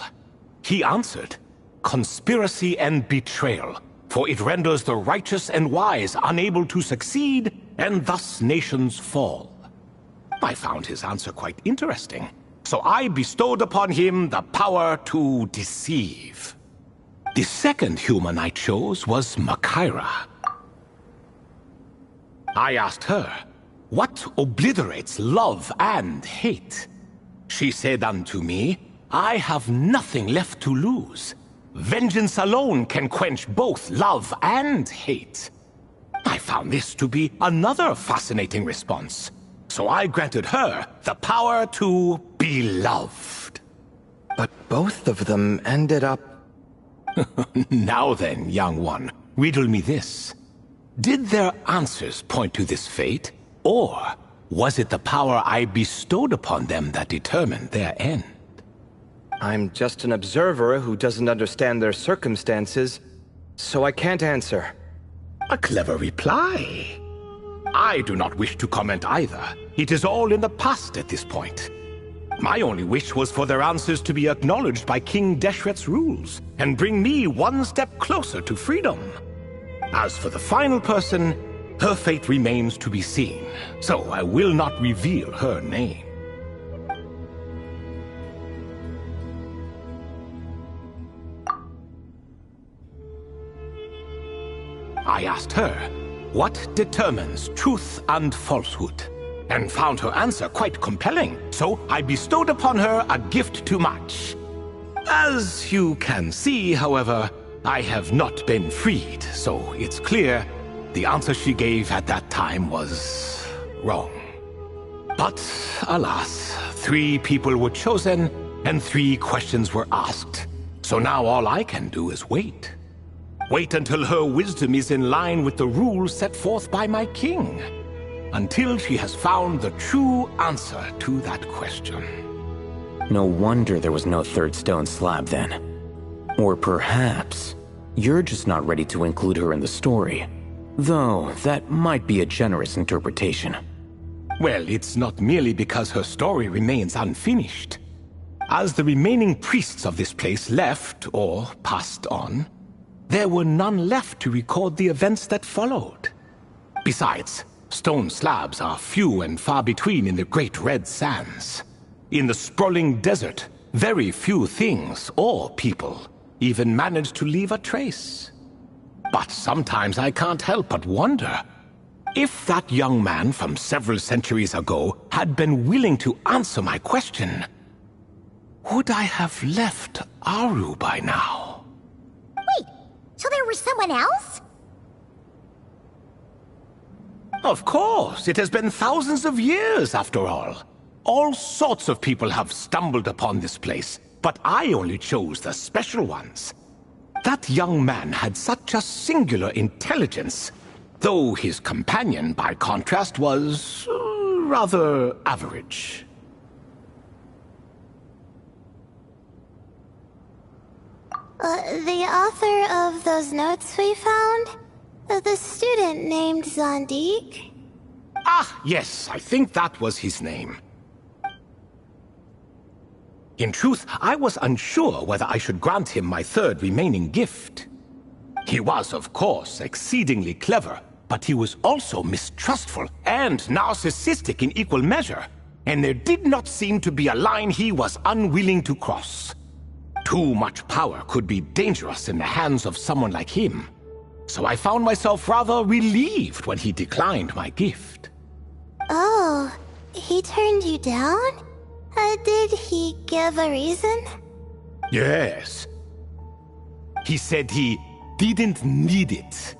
He answered, conspiracy and betrayal, for it renders the righteous and wise unable to succeed, and thus nations fall. I found his answer quite interesting, so I bestowed upon him the power to deceive. The second human I chose was Makaira. I asked her, what obliterates love and hate? She said unto me, I have nothing left to lose. Vengeance alone can quench both love and hate. I found this to be another fascinating response, so I granted her the power to be loved. But both of them ended up... Now then, young one, riddle me this. Did their answers point to this fate, or was it the power I bestowed upon them that determined their end? I'm just an observer who doesn't understand their circumstances, so I can't answer. A clever reply. I do not wish to comment either. It is all in the past at this point. My only wish was for their answers to be acknowledged by King Deshret's rules, and bring me one step closer to freedom. As for the final person, her fate remains to be seen, so I will not reveal her name. I asked her, what determines truth and falsehood? And found her answer quite compelling, so I bestowed upon her a gift to match. As you can see, however, I have not been freed, so it's clear the answer she gave at that time was wrong. But alas, 3 people were chosen and 3 questions were asked, so now all I can do is wait. Wait until her wisdom is in line with the rules set forth by my king. Until she has found the true answer to that question. No wonder there was no 3rd stone slab then. Or perhaps you're just not ready to include her in the story. Though that might be a generous interpretation. Well, it's not merely because her story remains unfinished. As the remaining priests of this place left or passed on, there were none left to record the events that followed. Besides, stone slabs are few and far between in the Great Red Sands. In the sprawling desert, very few things or people even manage to leave a trace. But sometimes I can't help but wonder, if that young man from several centuries ago had been willing to answer my question, would I have left Aru by now? So there was someone else? Of course, it has been thousands of years after all. All sorts of people have stumbled upon this place, but I only chose the special ones. That young man had such a singular intelligence, though his companion, by contrast, was rather average. The author of those notes we found? The student named Zandik? Ah, yes, I think that was his name. In truth, I was unsure whether I should grant him my 3rd remaining gift. He was, of course, exceedingly clever, but he was also mistrustful and narcissistic in equal measure, and there did not seem to be a line he was unwilling to cross. Too much power could be dangerous in the hands of someone like him, so I found myself rather relieved when he declined my gift. Oh, he turned you down? Did he give a reason? Yes. He said he didn't need it.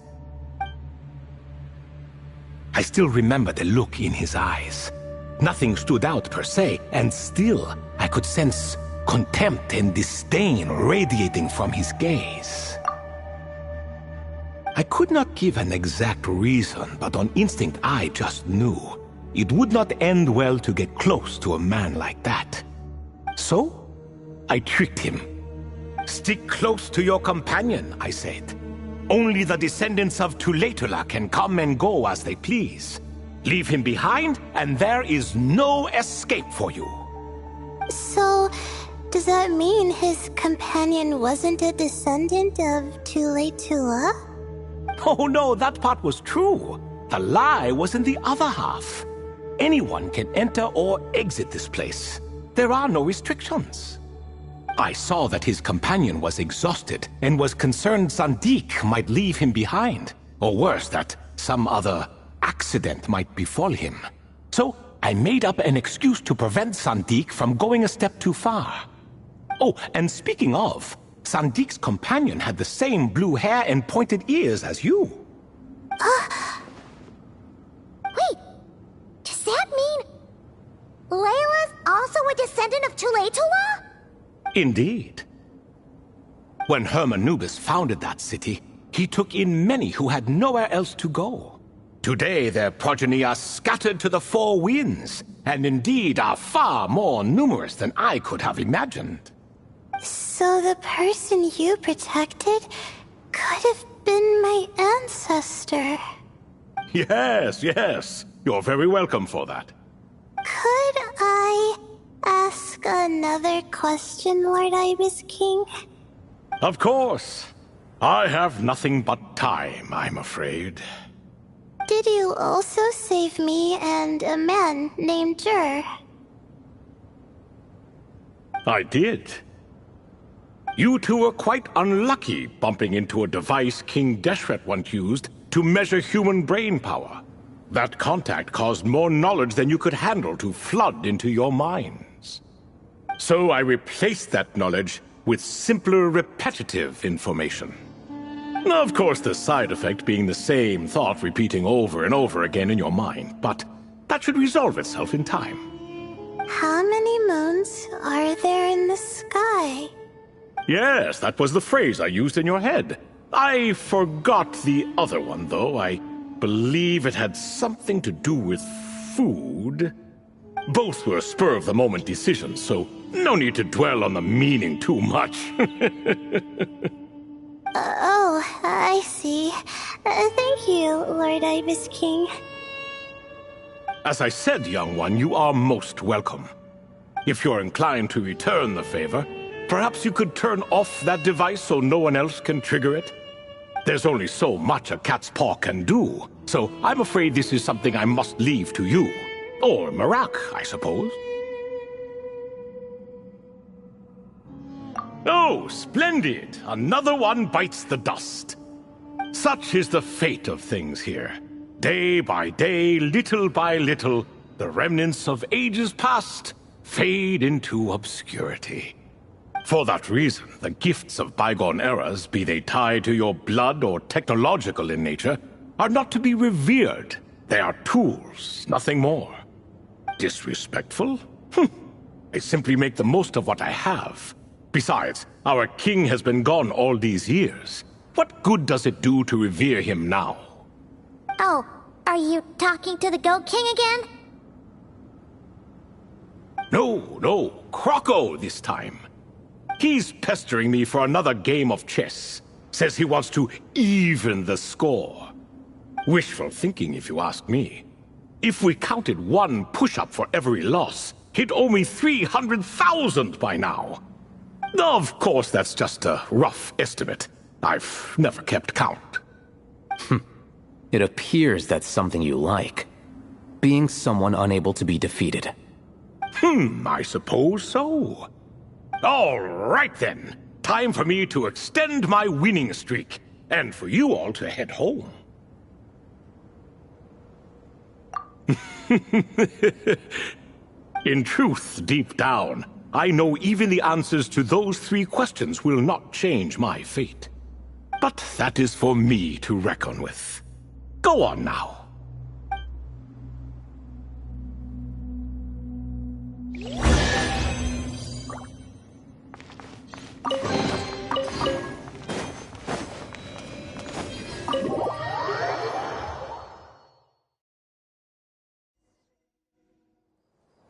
I still remember the look in his eyes. Nothing stood out per se, and still I could sense contempt and disdain radiating from his gaze. I could not give an exact reason, but on instinct I just knew it would not end well to get close to a man like that. So, I tricked him. "Stick close to your companion," I said. "Only the descendants of Tuletula can come and go as they please. Leave him behind, and there is no escape for you." So, does that mean his companion wasn't a descendant of Tuletula? Oh no, that part was true. The lie was in the other half. Anyone can enter or exit this place. There are no restrictions. I saw that his companion was exhausted and was concerned Zandik might leave him behind, or worse, that some other accident might befall him. So I made up an excuse to prevent Zandik from going a step too far. Oh, and speaking of, Sandik's companion had the same blue hair and pointed ears as you. Wait, does that mean Layla's also a descendant of Tuletula? Indeed. When Hermanubis founded that city, he took in many who had nowhere else to go. Today their progeny are scattered to the four winds, and indeed are far more numerous than I could have imagined. So the person you protected could have been my ancestor. Yes, yes. You're very welcome for that. Could I ask another question, Lord Ibis King? Of course. I have nothing but time, I'm afraid. Did you also save me and a man named Jur? I did. You two were quite unlucky bumping into a device King Deshret once used to measure human brain power. That contact caused more knowledge than you could handle to flood into your minds. So I replaced that knowledge with simpler, repetitive information. Of course, the side effect being the same thought repeating over and over again in your mind, but that should resolve itself in time. How many moons are there in the sky? Yes, that was the phrase I used in your head. I forgot the other one, though. I believe it had something to do with food. Both were spur-of-the-moment decisions, so no need to dwell on the meaning too much. Oh, I see. Thank you, Lord Ibis King. As I said, young one, you are most welcome. If you're inclined to return the favor, perhaps you could turn off that device so no one else can trigger it? There's only so much a cat's paw can do, so I'm afraid this is something I must leave to you. Or Marak, I suppose. Oh, splendid! Another one bites the dust. Such is the fate of things here. Day by day, little by little, the remnants of ages past fade into obscurity. For that reason, the gifts of bygone eras, be they tied to your blood or technological in nature, are not to be revered. They are tools, nothing more. Disrespectful? I simply make the most of what I have. Besides, our king has been gone all these years. What good does it do to revere him now? Oh, are you talking to the Goat King again? No, Croco this time. He's pestering me for another game of chess. Says he wants to even the score. Wishful thinking, if you ask me. If we counted one push-up for every loss, he'd owe me 300,000 by now. Of course, that's just a rough estimate. I've never kept count. It appears that's something you like. Being someone unable to be defeated. I suppose so. All right then. Time for me to extend my winning streak, and for you all to head home. In truth, deep down, I know even the answers to those 3 questions will not change my fate. But that is for me to reckon with. Go on now.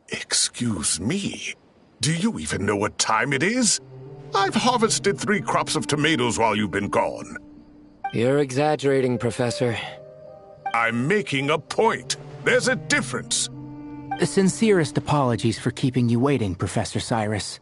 Excuse me, do you even know what time it is? I've harvested 3 crops of tomatoes while you've been gone. You're exaggerating, Professor. I'm making a point. There's a difference. Sincerest apologies for keeping you waiting, Professor Cyrus.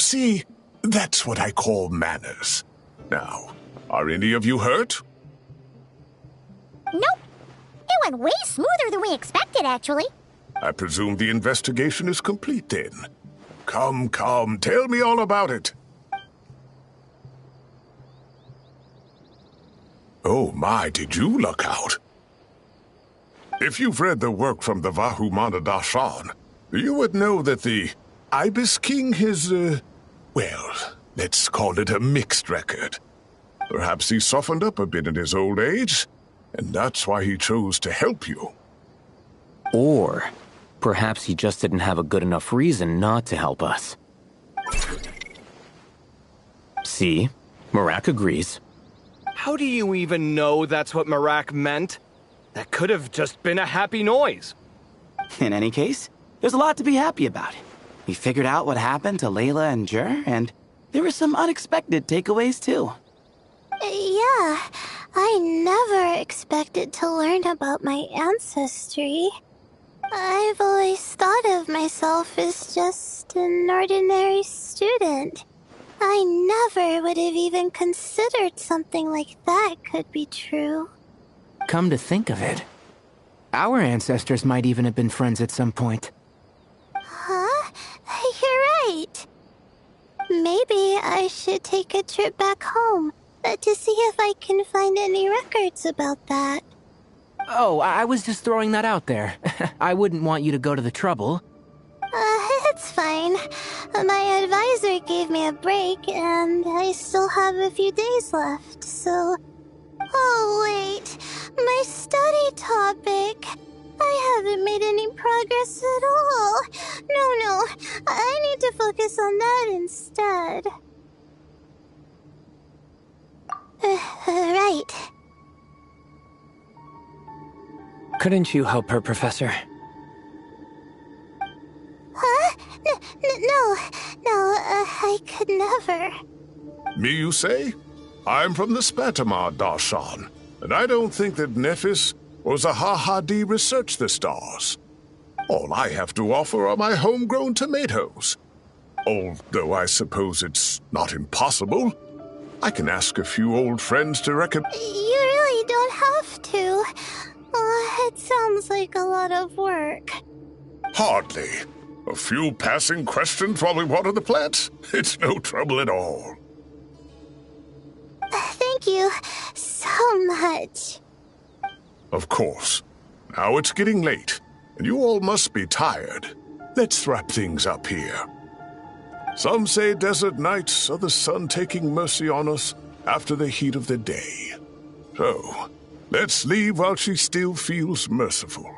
See, that's what I call manners. Now, are any of you hurt? Nope. It went way smoother than we expected, actually. I presume the investigation is complete then. Come, tell me all about it. Oh my, did you luck out? If you've read the work from the Vahumana Darshan, you would know that the Ibis King has, well, let's call it a mixed record. Perhaps he softened up a bit in his old age, and that's why he chose to help you. Or perhaps he just didn't have a good enough reason not to help us. See? Marak agrees. How do you even know that's what Marak meant? That could have just been a happy noise. In any case, there's a lot to be happy about. We figured out what happened to Layla and Jur, and there were some unexpected takeaways too. Yeah, I never expected to learn about my ancestry. I've always thought of myself as just an ordinary student. I never would have even considered something like that could be true. Come to think of it, our ancestors might even have been friends at some point. Huh? You're right. Maybe I should take a trip back home to see if I can find any records about that. Oh, I was just throwing that out there. I wouldn't want you to go to the trouble. It's fine. My advisor gave me a break, and I still have a few days left, so... Oh, wait. My study topic. I haven't made any progress at all. No. I need to focus on that instead. Right. Couldn't you help her, Professor? Huh? No, I could never. Me, you say? I'm from the Spatamar Darshan, and I don't think that Nephis or Zahahadi researched the stars. All I have to offer are my homegrown tomatoes. Although I suppose it's not impossible. I can ask a few old friends to recommend... You really don't have to. It sounds like a lot of work. Hardly. A few passing questions while we water the plants? It's no trouble at all. Thank you so much. Of course. Now it's getting late, and you all must be tired. Let's wrap things up here. Some say desert nights are the sun taking mercy on us after the heat of the day. So, let's leave while she still feels merciful.